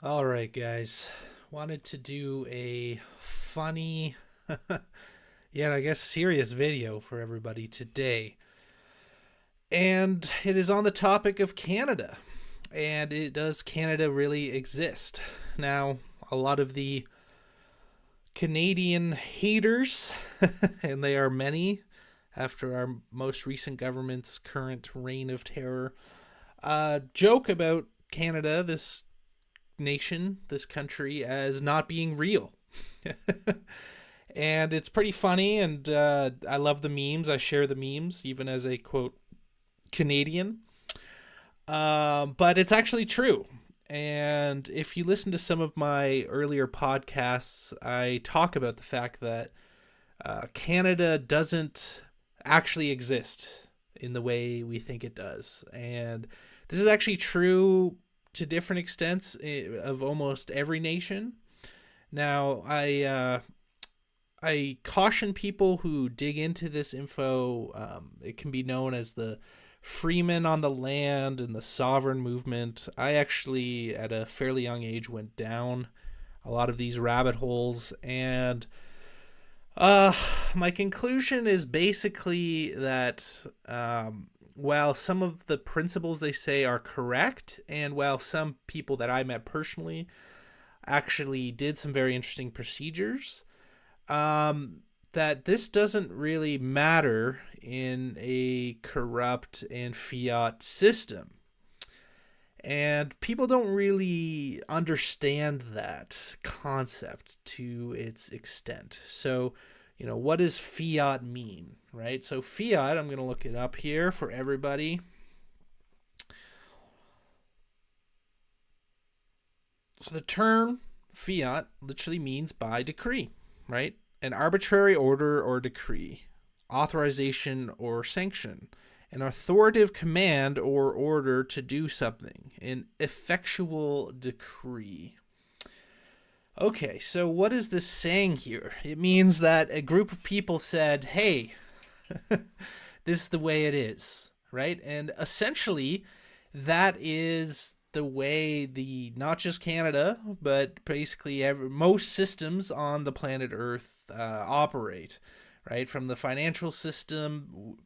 All right, guys. Wanted to do a funny, yet I guess serious video for everybody today. And it is on the topic of Canada. And does Canada really exist? Now, a lot of the Canadian haters, and they are many after our most recent government's current reign of terror, joke about Canada, this nation, this country, as not being real. And it's pretty funny, and I love the memes. I share the memes, even as a quote Canadian. But it's actually true. And if you listen to some of my earlier podcasts, I talk about the fact that Canada doesn't actually exist in the way we think it does. And this is actually true to different extents of almost every nation. Now, I caution people who dig into this info. It can be known as the Freemen on the land and the sovereign movement. I actually, at a fairly young age, went down a lot of these rabbit holes, and my conclusion is basically that while some of the principles they say are correct, and while some people that I met personally actually did some very interesting procedures, that this doesn't really matter in a corrupt and fiat system. And people don't really understand that concept to its extent. So, what does fiat mean, right? So fiat, I'm going to look it up here for everybody. So the term fiat literally means by decree, right? An arbitrary order or decree, authorization or sanction, an authoritative command or order to do something, an effectual decree. Okay, so what is this saying here? It means that a group of people said, hey, this is the way it is, right? And essentially, that is the way the not just Canada, but basically most systems on the planet Earth operate, right? From the financial system,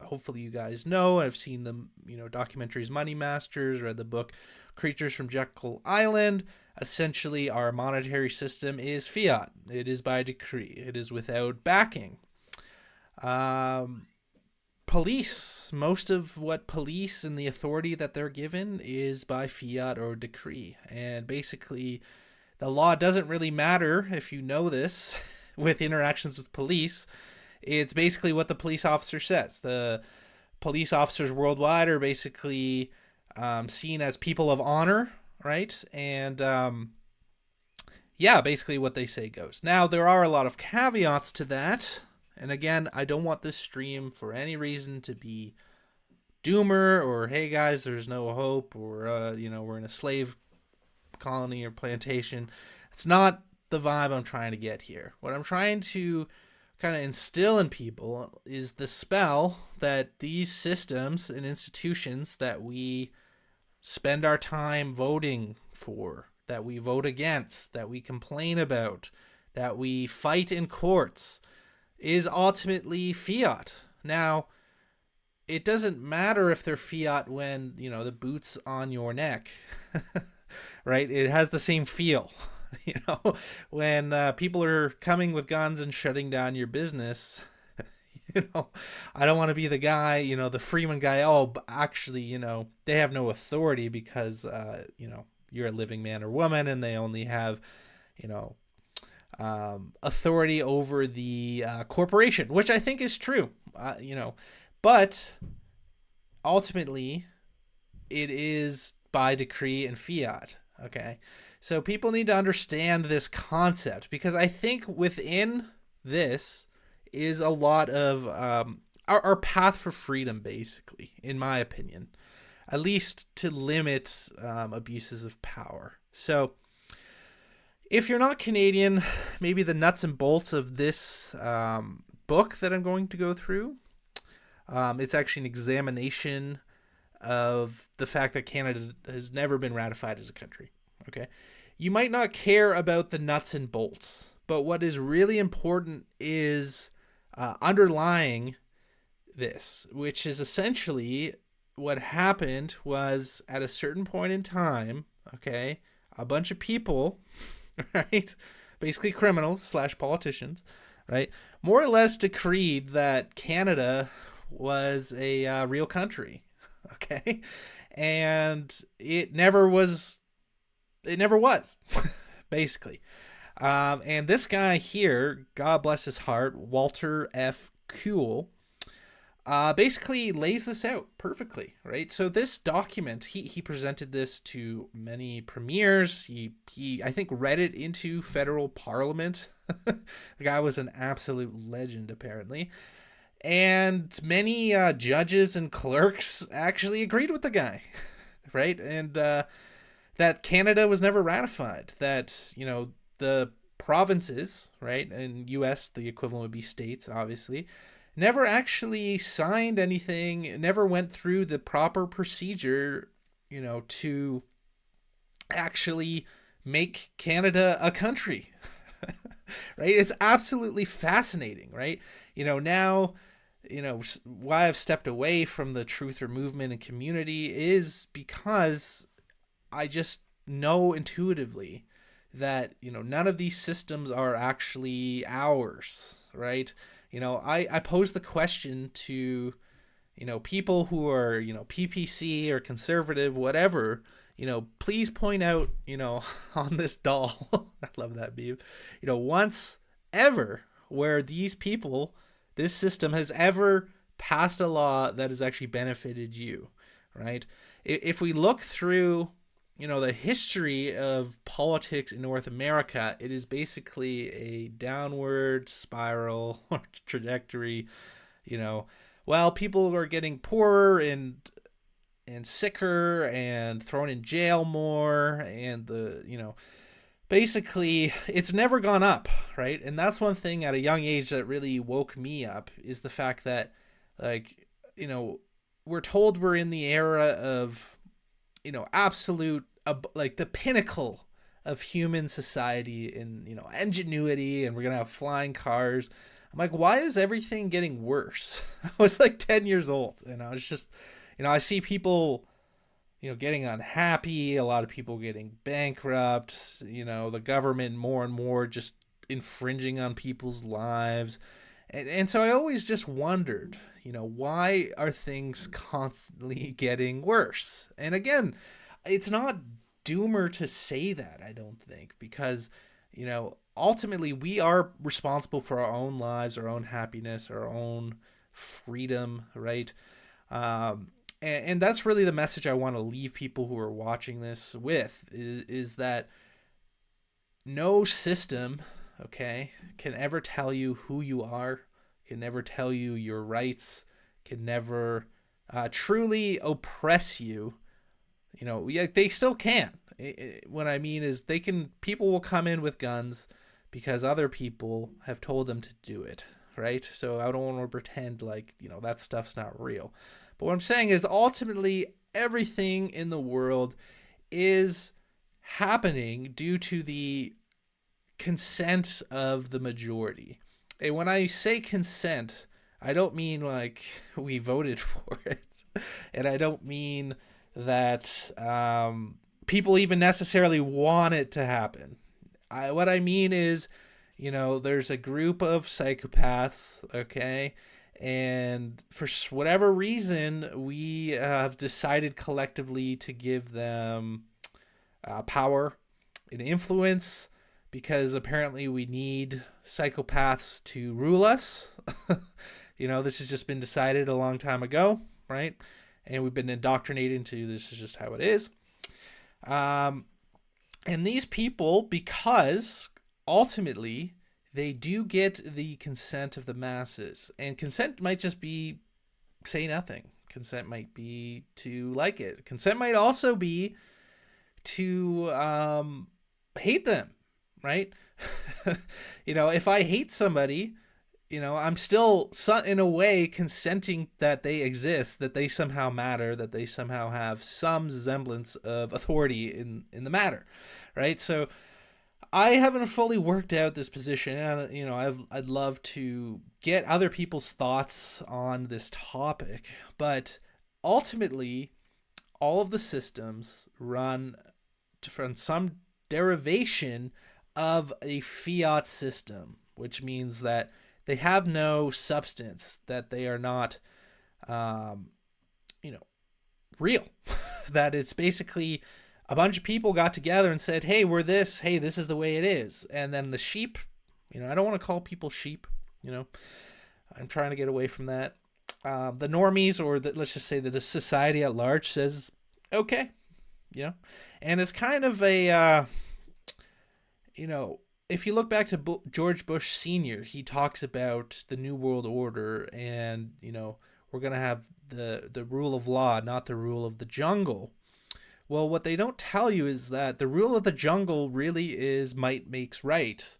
hopefully you guys know. I've seen the documentaries Money Masters, read the book Creatures from Jekyll Island. Essentially, our monetary system is fiat. It is by decree. It is without backing. Police, most of what police and the authority that they're given is by fiat or decree. And basically, the law doesn't really matter if you know this with interactions with police. It's basically what the police officer says. The police officers worldwide are basically seen as people of honor, right? And basically what they say goes. Now, there are a lot of caveats to that. And again, I don't want this stream for any reason to be doomer or, hey guys, there's no hope, or, we're in a slave colony or plantation. It's not the vibe I'm trying to get here. What I'm trying to kind of instill in people is the spell that these systems and institutions that we spend our time voting for, that we vote against, that we complain about, that we fight in courts, is ultimately fiat. Now, it doesn't matter if they're fiat when, the boot's on your neck, right? It has the same feel. When people are coming with guns and shutting down your business, I don't want to be the guy, the Freeman guy. Oh, but actually, they have no authority because, you're a living man or woman, and they only have, authority over the corporation, which I think is true, but ultimately it is by decree and fiat. Okay. So people need to understand this concept, because I think within this is a lot of our path for freedom, basically, in my opinion, at least to limit abuses of power. So if you're not Canadian, maybe the nuts and bolts of this book that I'm going to go through, it's actually an examination of the fact that Canada has never been ratified as a country. Okay. You might not care about the nuts and bolts, but what is really important is underlying this, which is essentially what happened was at a certain point in time, okay, a bunch of people, right, basically criminals slash politicians, right, more or less decreed that Canada was a real country, okay, and it never was. It never was, basically. And this guy here, God bless his heart, Walter F. Kuehl, basically lays this out perfectly, right? So this document, he presented this to many premiers. He I think read it into federal parliament. The guy was an absolute legend, apparently. And many judges and clerks actually agreed with the guy, right? And that Canada was never ratified. That, you know, the provinces, right, in U.S. the equivalent would be states, obviously, never actually signed anything, never went through the proper procedure, you know, to actually make Canada a country. Right? It's absolutely fascinating, right? You know, now, you know, why I've stepped away from the truther movement and community is because I just know intuitively that, you know, none of these systems are actually ours, right? You know, I pose the question to, you know, people who are, you know, PPC or conservative, whatever, you know, please point out, you know, on this doll, I love that meme, you know, once ever where these people, this system has ever passed a law that has actually benefited you, right? If we look through, you know, the history of politics in North America, it is basically a downward spiral or trajectory. You know, while people are getting poorer and sicker and thrown in jail more, and the, you know, basically it's never gone up, right? And that's one thing at a young age that really woke me up, is the fact that, like, you know, we're told we're in the era of, you know, absolute, like the pinnacle of human society and, you know, ingenuity, and we're gonna have flying cars. I'm like, why is everything getting worse? I was like 10 years old, and I was just, you know, I see people, you know, getting unhappy, a lot of people getting bankrupt, you know, the government more and more just infringing on people's lives. And so I always just wondered, you know, why are things constantly getting worse? And again, it's not doomer to say that, I don't think, because, you know, ultimately we are responsible for our own lives, our own happiness, our own freedom, right? And that's really the message I want to leave people who are watching this with, is that no system, okay, can ever tell you who you are, can never tell you your rights, can never truly oppress you. You know, yeah, they still can. What I mean is, people will come in with guns because other people have told them to do it, right? So I don't want to pretend like, you know, that stuff's not real. But what I'm saying is, ultimately, everything in the world is happening due to the consent of the majority. And when I say consent, I don't mean like we voted for it. And I don't mean that people even necessarily want it to happen. What I mean is, you know, there's a group of psychopaths, okay? And for whatever reason, we have decided collectively to give them power and influence, because apparently we need psychopaths to rule us. You know, this has just been decided a long time ago, right? And we've been indoctrinated into this is just how it is. And these people, because ultimately they do get the consent of the masses, and consent might just be say nothing. Consent might be to like it. Consent might also be to hate them, right? You know, if I hate somebody, I'm still in a way consenting that they exist, that they somehow matter, that they somehow have some semblance of authority in the matter, right? So I haven't fully worked out this position, and I'd love to get other people's thoughts on this topic, but ultimately, all of the systems run from some derivation of a fiat system, which means that they have no substance, that they are not, um, real. That it's basically a bunch of people got together and said, hey, we're this, hey, this is the way it is. And then the sheep, I don't want to call people sheep, I'm trying to get away from that. The normies, or let's just say that the society at large says, okay, and it's kind of a, if you look back to George Bush Sr., he talks about the New World Order, and, we're going to have the rule of law, not the rule of the jungle. Well, what they don't tell you is that the rule of the jungle really is might makes right.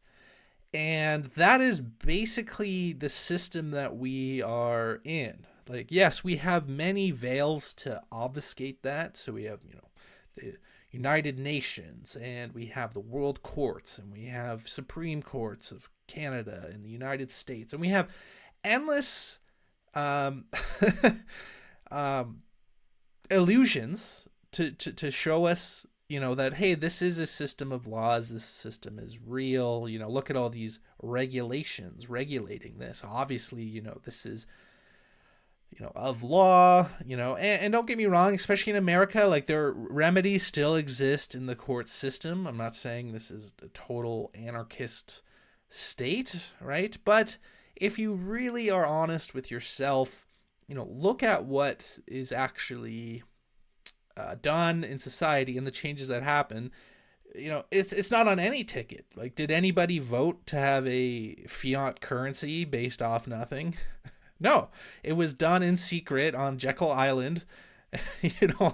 And that is basically the system that we are in. Like, yes, we have many veils to obfuscate that. So we have, the United Nations, and we have the World Courts, and we have Supreme Courts of Canada and the United States, and we have endless illusions to show us, that, hey, this is a system of laws, this system is real, look at all these regulations regulating this. Obviously, this is, of law, and don't get me wrong, especially in America, like, their remedies still exist in the court system. I'm not saying this is a total anarchist state, right? But if you really are honest with yourself, look at what is actually done in society and the changes that happen. It's not on any ticket. Like, did anybody vote to have a fiat currency based off nothing? No, it was done in secret on Jekyll Island,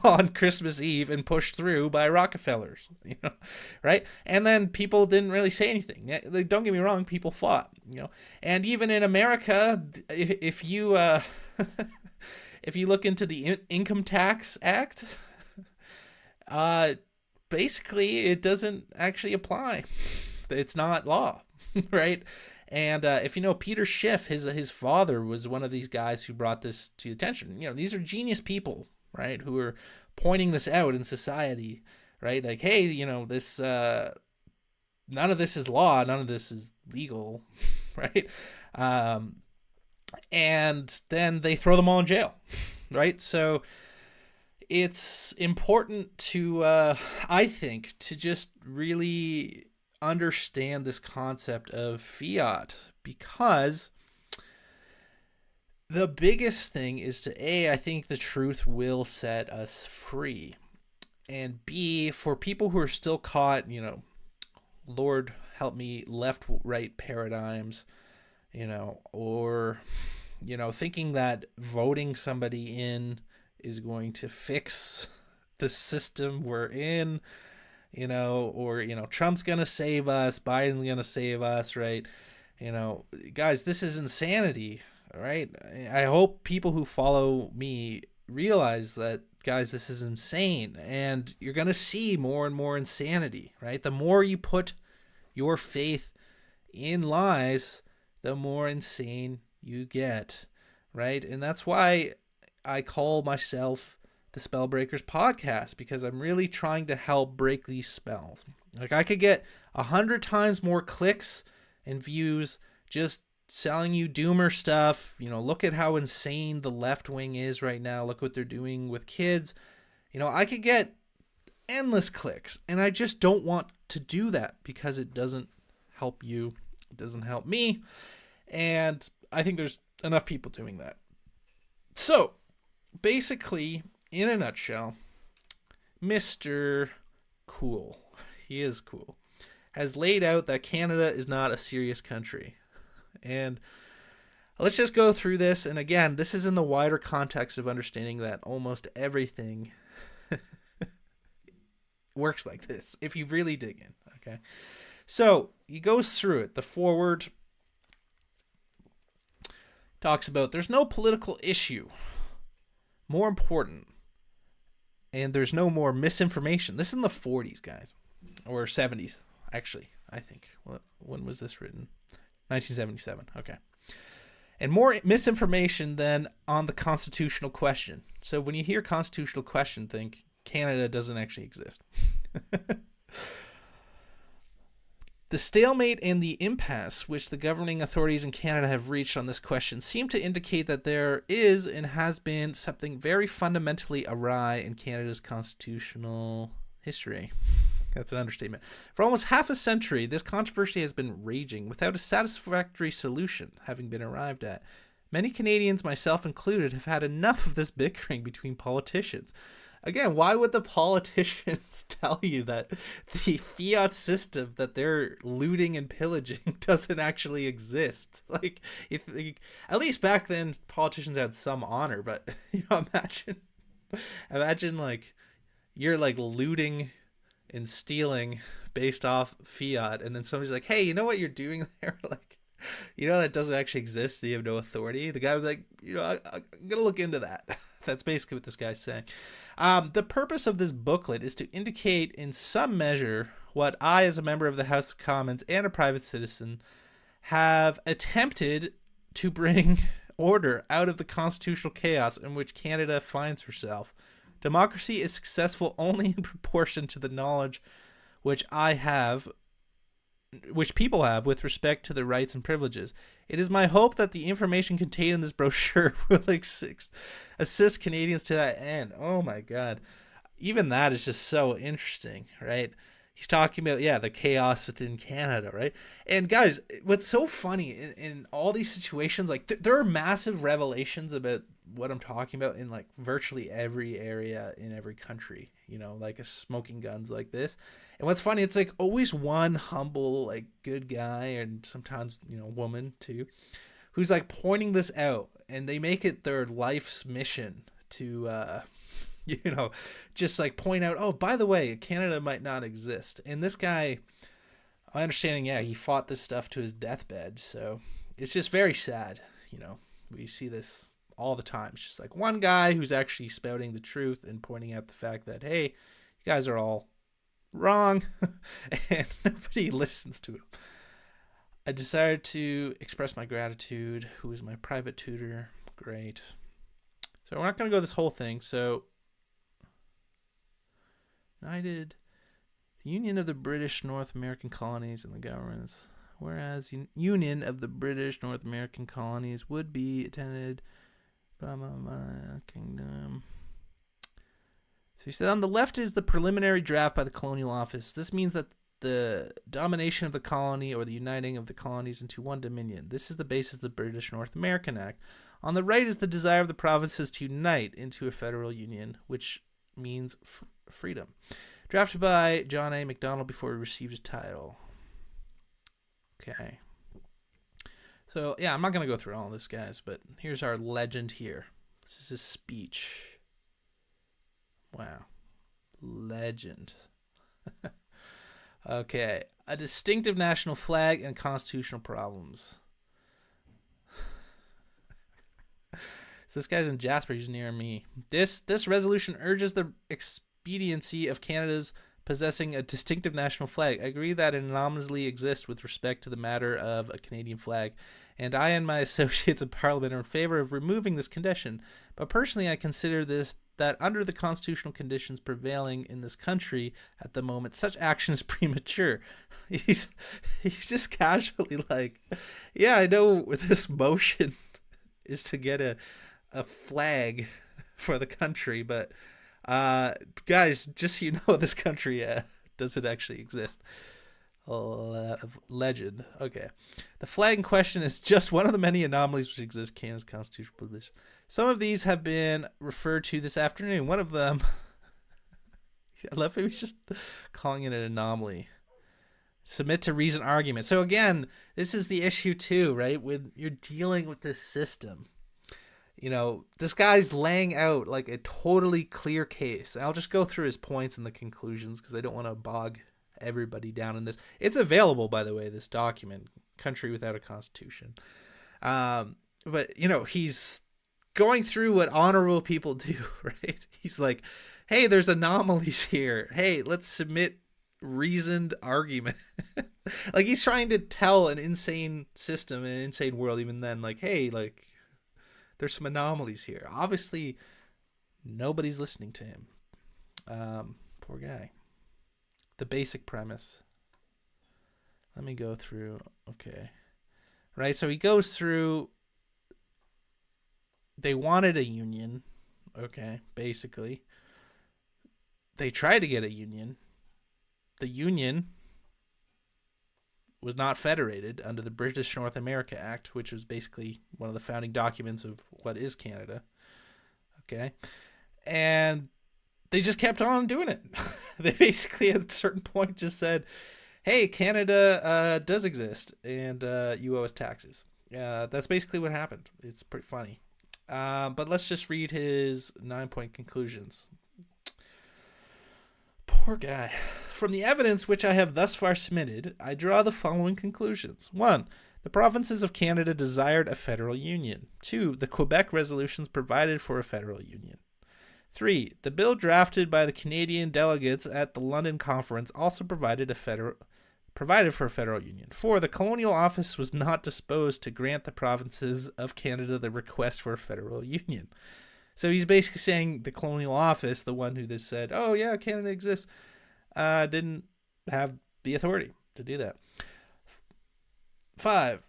on Christmas Eve, and pushed through by Rockefellers, right? And then people didn't really say anything. Don't get me wrong, people fought, and even in America, if you if you look into the Income Tax Act, basically it doesn't actually apply. It's not law, right? And if Peter Schiff, his father was one of these guys who brought this to attention. These are genius people, right, who are pointing this out in society, right? Like, hey, this none of this is law, none of this is legal, right? And then they throw them all in jail, right? So it's important to, I think, to just really understand this concept of fiat, because the biggest thing is to, I think the truth will set us free, and B, for people who are still caught, Lord help me, left-right paradigms, or, thinking that voting somebody in is going to fix the system we're in, or, Trump's going to save us, Biden's going to save us, right? Guys, this is insanity, right? I hope people who follow me realize that, guys, this is insane, and you're going to see more and more insanity, right? The more you put your faith in lies, the more insane you get, right? And that's why I call myself the Spellbreakers Podcast, because I'm really trying to help break these spells. Like, I could get 100 times more clicks and views just selling you doomer stuff. Look at how insane the left wing is right now. Look what they're doing with kids. I could get endless clicks, and I just don't want to do that, because it doesn't help you. It doesn't help me. And I think there's enough people doing that. So basically, in a nutshell, Mr. Cool, he is cool, has laid out that Canada is not a serious country. And let's just go through this. And again, this is in the wider context of understanding that almost everything works like this, if you really dig in, okay? So he goes through it. The forward, talks about there's no political issue more important, and there's no more misinformation. This is in the 40s, guys, or 70s, actually, I think. When was this written? 1977. Okay. And more misinformation than on the constitutional question. So when you hear constitutional question, think Canada doesn't actually exist. The stalemate and the impasse which the governing authorities in Canada have reached on this question seem to indicate that there is and has been something very fundamentally awry in Canada's constitutional history. That's an understatement. For almost half a century, this controversy has been raging without a satisfactory solution having been arrived at. Many Canadians, myself included, have had enough of this bickering between politicians. Again, why would the politicians tell you that the fiat system that they're looting and pillaging doesn't actually exist? Like, at least back then, politicians had some honor. But imagine like you're like looting and stealing based off fiat, and then somebody's like, "Hey, you know what you're doing there? Like, that doesn't actually exist. You have no authority." The guy was like, I'm gonna look into that. That's basically what this guy's saying. The purpose of this booklet is to indicate in some measure what I, as a member of the House of Commons and a private citizen, have attempted to bring order out of the constitutional chaos in which Canada finds herself. Democracy is successful only in proportion to the knowledge which people have with respect to their rights and privileges. It is my hope that the information contained in this brochure will assist Canadians to that end. Oh my God. Even that is just so interesting, right? He's talking about, the chaos within Canada, right? And guys, what's so funny in all these situations, like there are massive revelations about what I'm talking about in like virtually every area in every country, like a smoking guns like this. And what's funny, it's like always one humble, like good guy, and sometimes, woman too, who's like pointing this out, and they make it their life's mission to, just like point out, oh, by the way, Canada might not exist. And this guy, my understanding, he fought this stuff to his deathbed. So it's just very sad. We see this all the time. It's just like one guy who's actually spouting the truth and pointing out the fact that, hey, you guys are all wrong, and nobody listens to him. I decided to express my gratitude. Who is my private tutor? Great. So we're not going to go this whole thing. So United, the Union of the British North American Colonies and the governments, whereas Union of the British North American Colonies would be attended by my kingdom. So he said on the left is the preliminary draft by the Colonial Office. This means that the domination of the colony or the uniting of the colonies into one dominion. This is the basis of the British North American Act. On the right is the desire of the provinces to unite into a federal union, which means freedom. Drafted by John A. Macdonald before he received his title. Okay. So, I'm not going to go through all this, guys, but here's our legend here. This is his speech. Wow. Legend. Okay. A distinctive national flag and constitutional problems. So this guy's in Jasper. He's near me. This resolution urges the expediency of Canada's possessing a distinctive national flag. I agree that it anomaly exists with respect to the matter of a Canadian flag, and I and my associates in Parliament are in favor of removing this condition. But personally, I consider that under the constitutional conditions prevailing in this country at the moment, such action is premature. He's just casually like, I know this motion is to get a flag for the country, but guys, just so you know, this country doesn't actually exist. Legend. Okay. The flag in question is just one of the many anomalies which exist in Canada's constitutional position. Some of these have been referred to this afternoon. One of them, I love it, he's just calling it an anomaly. Submit to reason argument. So again, this is the issue too, right? When you're dealing with this system, this guy's laying out like a totally clear case. I'll just go through his points and the conclusions because I don't want to bog everybody down in this. It's available, by the way, this document, Country Without a Constitution. but he's going through what honorable people do, right? He's like, hey, there's anomalies here. Hey, let's submit reasoned argument. Like, he's trying to tell an insane system, an insane world, even then, like, hey, like, there's some anomalies here. Obviously, nobody's listening to him. Poor guy. The basic premise. Let me go through. Okay. Right, so he goes through. They wanted a union. Okay, basically. They tried to get a union. The union was not federated under the British North America Act, which was basically one of the founding documents of what is Canada. Okay. And they just kept on doing it. They basically at a certain point just said, hey, Canada does exist, and you owe us taxes. That's basically what happened. It's pretty funny. But let's just read his 9-point conclusions. Poor guy. From the evidence which I have thus far submitted, I draw the following conclusions. 1. The provinces of Canada desired a federal union. 2. The Quebec resolutions provided for a federal union. 3. The bill drafted by the Canadian delegates at the London Conference also provided for a federal union. 4. The Colonial Office was not disposed to grant the provinces of Canada the request for a federal union. So he's basically saying the Colonial Office, the one who just said, oh yeah, Canada exists, didn't have the authority to do that. 5.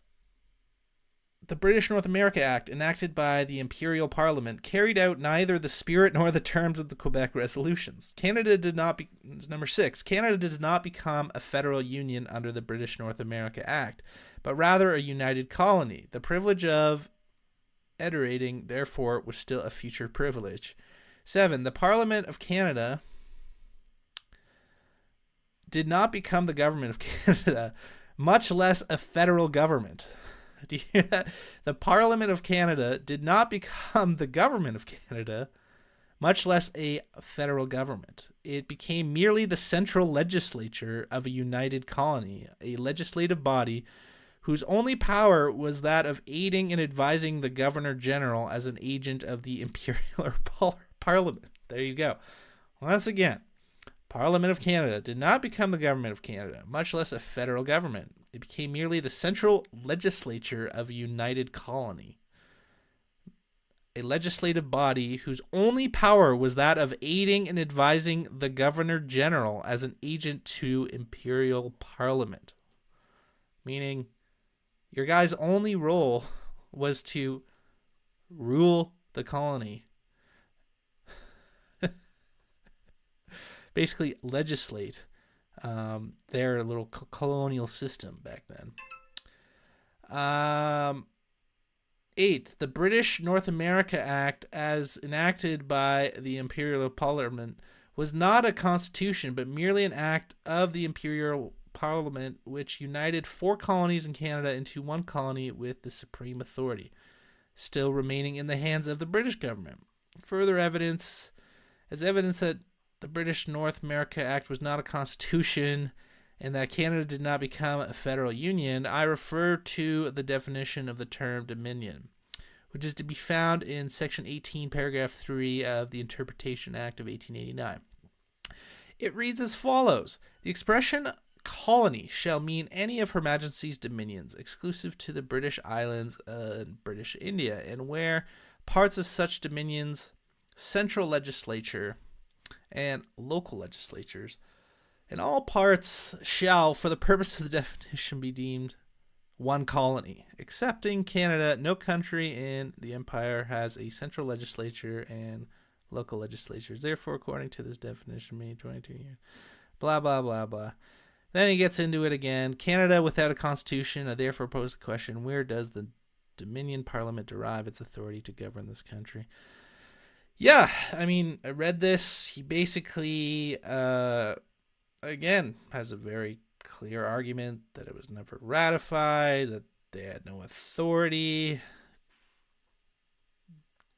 The British North America Act, enacted by the Imperial Parliament, carried out neither the spirit nor the terms of the Quebec resolutions. Number 6. Canada did not become a federal union under the British North America Act, but rather a united colony. The privilege of federating, therefore, was still a future privilege. 7. The Parliament of Canada did not become the government of Canada, much less a federal government. Do you hear that? The Parliament of Canada did not become the government of Canada, much less a federal government. It became merely the central legislature of a united colony, a legislative body whose only power was that of aiding and advising the Governor General as an agent of the Imperial Parliament. There you go. Once again, Parliament of Canada did not become the government of Canada, much less a federal government. It became merely the central legislature of a united colony, a legislative body whose only power was that of aiding and advising the Governor General as an agent to Imperial Parliament. Meaning, your guy's only role was to rule the colony. Basically, legislate their little colonial system back then. 8. The British North America Act, as enacted by the Imperial Parliament, was not a constitution, but merely an act of the Imperial Parliament which united 4 colonies in Canada into one colony with the supreme authority, still remaining in the hands of the British government. Further evidence that the British North America Act was not a constitution and that Canada did not become a federal union, I refer to the definition of the term dominion, which is to be found in Section 18, Paragraph 3 of the Interpretation Act of 1889. It reads as follows. The expression colony shall mean any of Her Majesty's dominions, exclusive to the British Islands and British India, and where parts of such dominions, central legislature, and local legislatures, and all parts shall, for the purpose of the definition, be deemed one colony. Excepting Canada, no country in the empire has a central legislature and local legislatures. Therefore, according to this definition, meaning 22 years. Blah, blah, blah, blah. Then he gets into it again. Canada without a constitution, I therefore pose the question, where does the Dominion Parliament derive its authority to govern this country? Yeah, I mean, I read this. He basically, again, has a very clear argument that it was never ratified, that they had no authority.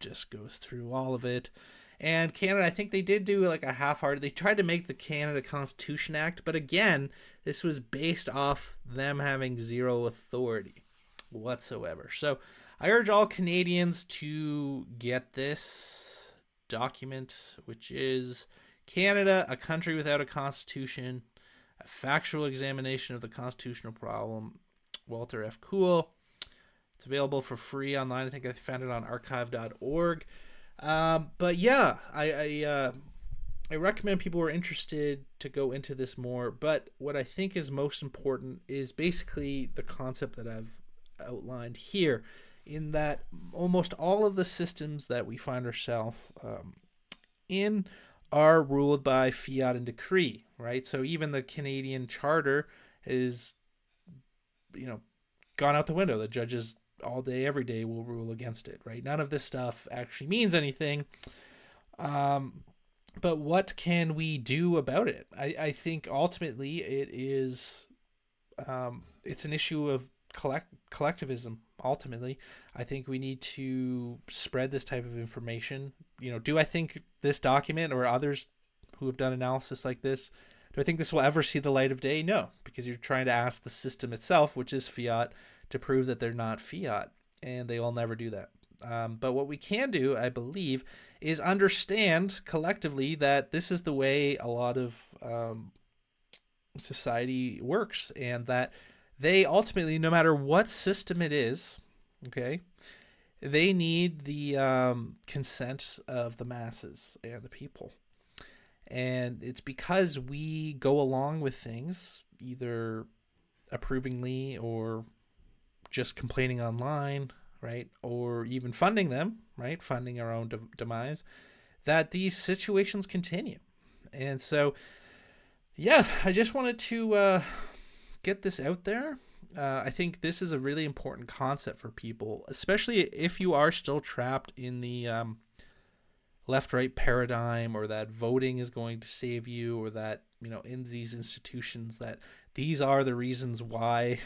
Just goes through all of it. And Canada, I think they did do like a half-hearted. They tried to make the Canada Constitution Act, but again, this was based off them having zero authority whatsoever. So I urge all Canadians to get this document, which is Canada, a country without a constitution, a factual examination of the constitutional problem. Walter F. Cool. It's available for free online. I think I found it on archive.org. But yeah, I recommend people who are interested to go into this more. But what I think is most important is basically the concept that I've outlined here, in that almost all of the systems that we find ourselves in are ruled by fiat and decree, right? So even the Canadian Charter is, gone out the window. The judges all day, every day will rule against it, right? None of this stuff actually means anything. But what can we do about it? I think ultimately it is, it's an issue of collectivism. Ultimately, I think we need to spread this type of information. Do I think this document or others who have done analysis like this, do I think this will ever see the light of day? No, because you're trying to ask the system itself, which is fiat, to prove that they're not fiat, and they will never do that. But what we can do, I believe, is understand collectively that this is the way a lot of society works, and that they ultimately, no matter what system it is, okay, they need the consent of the masses and the people. And it's because we go along with things, either approvingly or just complaining online, right, or even funding them, right, funding our own demise, that these situations continue. And so, yeah, I just wanted to get this out there. I think this is a really important concept for people, especially if you are still trapped in the left-right paradigm, or that voting is going to save you, or that, in these institutions, that these are the reasons why,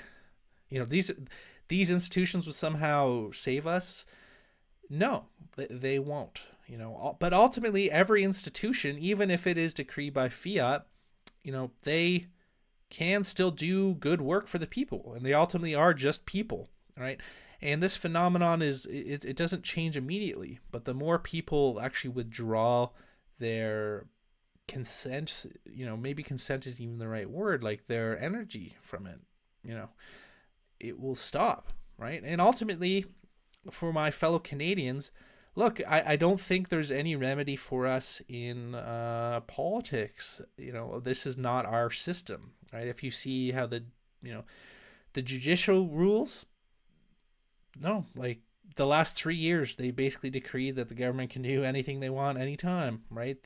these institutions will somehow save us. No, they won't. But ultimately, every institution, even if it is decreed by fiat, they can still do good work for the people, and they ultimately are just people, right? And this phenomenon it doesn't change immediately, but the more people actually withdraw their consent, maybe consent isn't even the right word, like their energy from it, it will stop, right? And ultimately, for my fellow Canadians, look, I don't think there's any remedy for us in politics. This is not our system, right? If you see how the judicial rules, no, like the last 3 years, they basically decreed that the government can do anything they want anytime, right?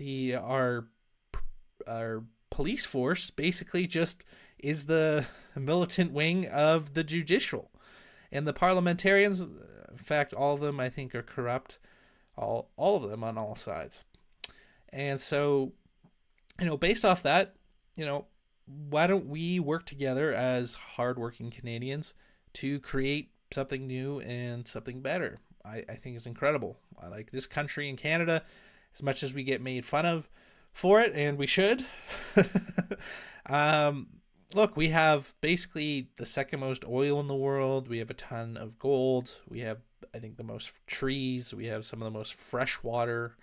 Our police force basically just is the militant wing of the judicial, and the parliamentarians, in fact, all of them, I think, are corrupt, all of them on all sides. And so, based off that, why don't we work together as hardworking Canadians to create something new and something better? I think it's incredible. I like this country in Canada as much as we get made fun of for it, and we should. Look, we have basically the second most oil in the world. We have a ton of gold. We have, I think, the most trees. We have some of the most fresh water.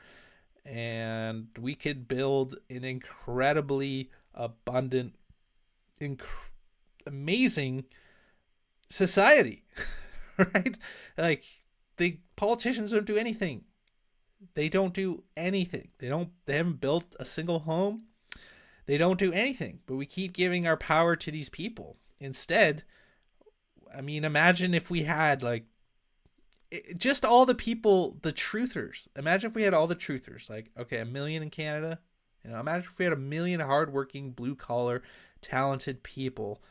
And we could build an incredibly abundant, amazing society, right? Like, the politicians don't do anything. They don't do anything. They haven't built a single home. They don't do anything, but we keep giving our power to these people. Instead, I mean, imagine if we had just all the people, the truthers. Imagine if we had all the truthers, like, okay, 1 million in Canada. Imagine if we had 1 million hardworking, blue collar, talented people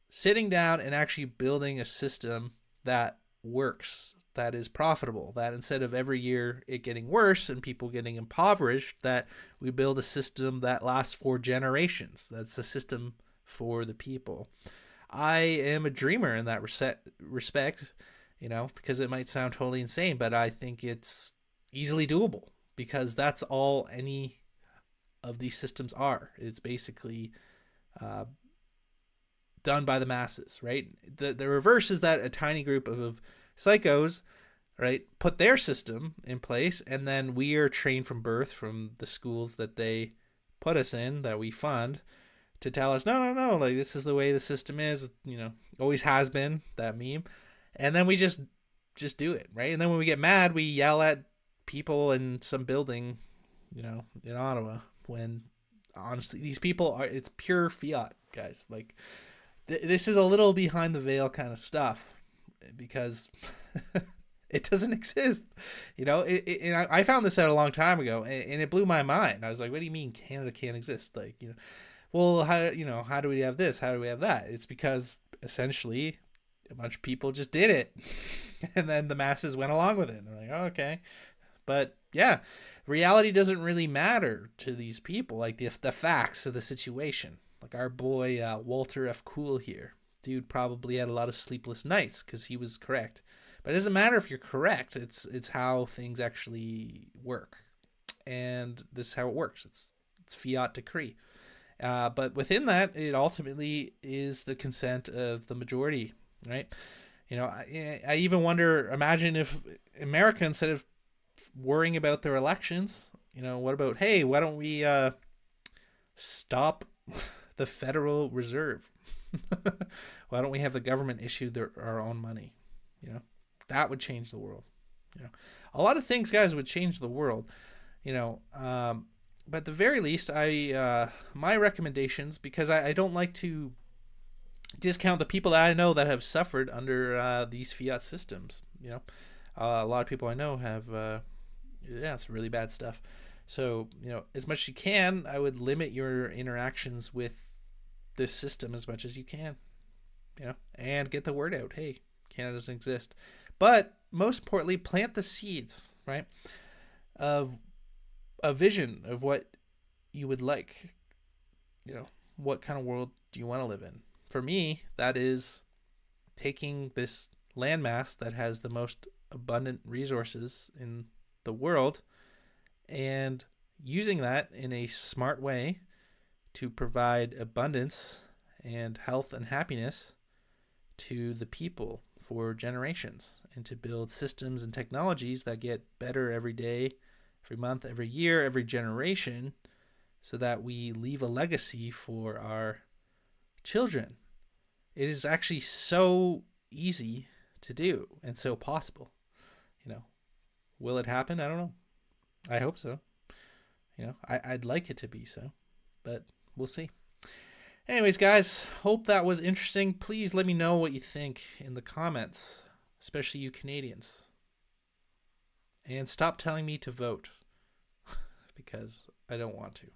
sitting down and actually building a system that works, that is profitable, that instead of every year it getting worse and people getting impoverished, that we build a system that lasts for generations. That's a system for the people. I am a dreamer in that respect, because it might sound totally insane, but I think it's easily doable, because that's all any of these systems are. It's basically done by the masses, right? The reverse is that a tiny group of psychos, right, put their system in place, and then we are trained from birth from the schools that they put us in, that we fund, to tell us, no, no, no, like this is the way the system is, always has been, that meme. And then we just do it, right? And then when we get mad, we yell at people in some building, in Ottawa, when honestly these people are, it's pure fiat, guys. Like this is a little behind the veil kind of stuff, because it doesn't exist. And I found this out a long time ago, and it blew my mind. I was like, what do you mean Canada can't exist? Like, well, how do we have this? How do we have that? It's because essentially a bunch of people just did it, and then the masses went along with it. And they're like, oh, okay. But yeah, reality doesn't really matter to these people, like the facts of the situation. Like our boy Walter F. Cool here. Dude probably had a lot of sleepless nights because he was correct. But it doesn't matter if you're correct. It's how things actually work. And this is how it works. It's fiat decree. But within that, it ultimately is the consent of the majority, right? I even wonder, imagine if America, instead of worrying about their elections, what about, hey, why don't we stop the Federal Reserve? Why don't we have the government issue our own money? That would change the world. A lot of things, guys, would change the world. But at the very least, my recommendations, because I don't like to discount the people that I know that have suffered under these fiat systems. A lot of people I know have, it's really bad stuff. So, as much as you can, I would limit your interactions with this system as much as you can, and get the word out. Hey, Canada doesn't exist. But most importantly, plant the seeds, right, of a vision of what you would like. What kind of world do you want to live in? For me, that is taking this landmass that has the most abundant resources in the world and using that in a smart way to provide abundance and health and happiness to the people for generations, and to build systems and technologies that get better every day, every month, every year, every generation, so that we leave a legacy for our children. It is actually so easy to do and so possible. Will it happen? I don't know. I hope so. I'd like it to be so, but we'll see. Anyways, guys, hope that was interesting. Please let me know what you think in the comments, especially you Canadians. And stop telling me to vote, because I don't want to.